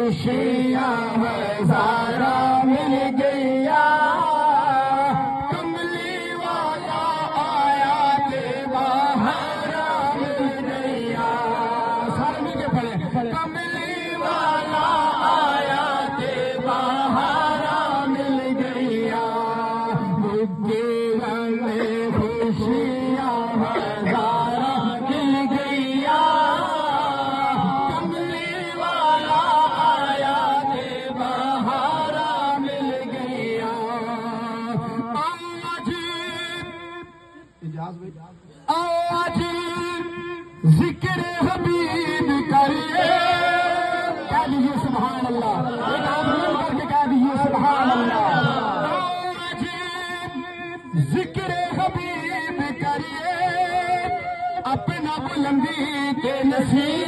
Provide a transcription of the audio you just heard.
خوشیاں ہزارہ مل گیا کملی والا آیا کہ بہارا مل گیا سارے مل کے پڑھے کملی والا آیا کہ بہارا مل گیا خوشیاں ہزارہ مل گیا کملی والا آیا کہ بہارا مل گیا آج ذکر حبیب کریے کہہ دیجیے سبحان اللہ ایک آپ مل کر کے کہہ دیجیے سبحان اللہ آج ذکر حبیب کریے اپنا بلندی کے نصیب